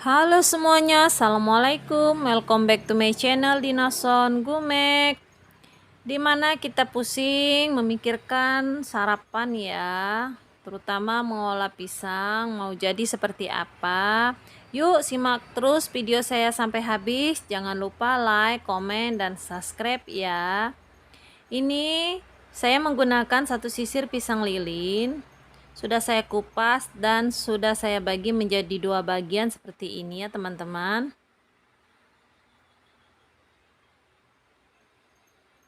Halo semuanya, assalamualaikum, welcome back to my channel Dinason Gumek. Dimana kita pusing memikirkan sarapan ya, terutama mengolah pisang mau jadi seperti apa. Yuk simak terus video saya sampai habis, jangan lupa like, komen, dan subscribe ya. Ini saya menggunakan satu sisir pisang lilin. Sudah saya kupas dan sudah saya bagi menjadi dua bagian seperti ini ya teman-teman.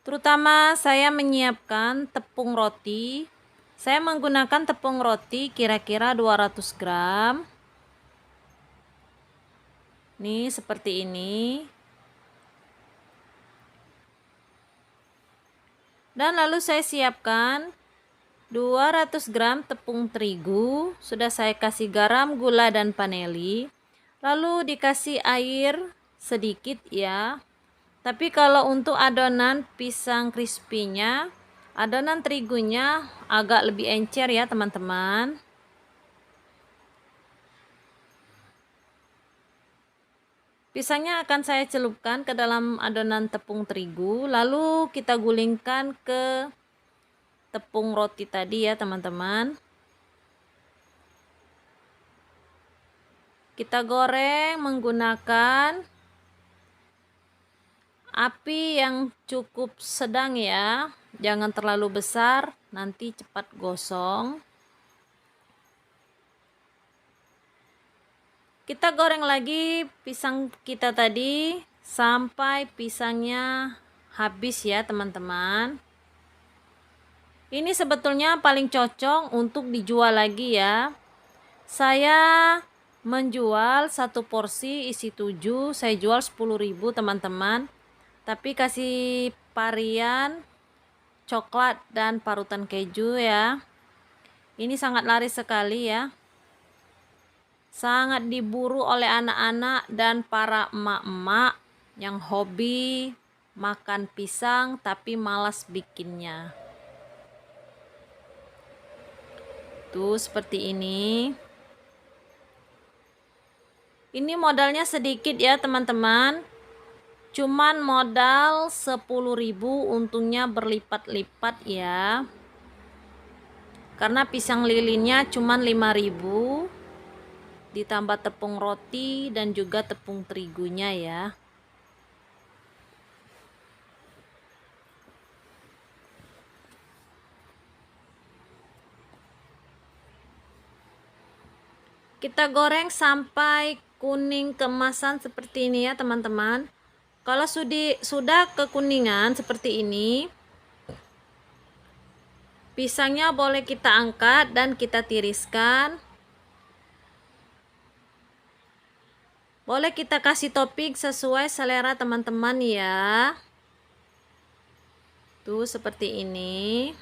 Terutama saya menyiapkan tepung roti. Saya menggunakan tepung roti kira-kira 200 gram. Nih seperti ini. Dan lalu saya siapkan 200 gram tepung terigu, sudah saya kasih garam, gula, dan vanili. Lalu dikasih air sedikit ya. Tapi kalau untuk adonan pisang crispy-nya, adonan terigunya agak lebih encer ya teman-teman. Pisangnya akan saya celupkan ke dalam adonan tepung terigu, lalu kita gulingkan ke tepung roti tadi ya teman-teman. Kita goreng menggunakan api yang cukup sedang ya, jangan terlalu besar, nanti cepat gosong. Kita goreng lagi pisang kita tadi sampai pisangnya habis ya teman-teman. Ini sebetulnya paling cocok untuk dijual lagi ya. Saya menjual satu porsi isi 7, saya jual 10.000 teman-teman. Tapi kasih varian coklat dan parutan keju ya. Ini sangat laris sekali ya. Sangat diburu oleh anak-anak dan para emak-emak yang hobi makan pisang tapi malas bikinnya. Tuh seperti ini. Ini modalnya sedikit ya teman-teman. Cuman modal 10.000, untungnya berlipat-lipat ya. Karena pisang lilinnya cuman 5.000 ditambah tepung roti dan juga tepung terigunya ya. Kita goreng sampai kuning keemasan seperti ini ya teman-teman. Kalau sudah kekuningan seperti ini, pisangnya boleh kita angkat dan kita tiriskan. Boleh kita kasih topping sesuai selera teman-teman ya. Tuh seperti ini.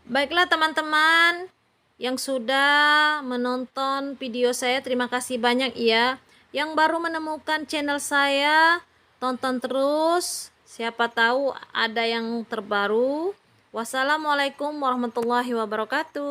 Baiklah teman-teman yang sudah menonton video saya, terima kasih banyak ya. Yang baru menemukan channel saya, tonton terus, siapa tahu ada yang terbaru. Wassalamualaikum warahmatullahi wabarakatuh.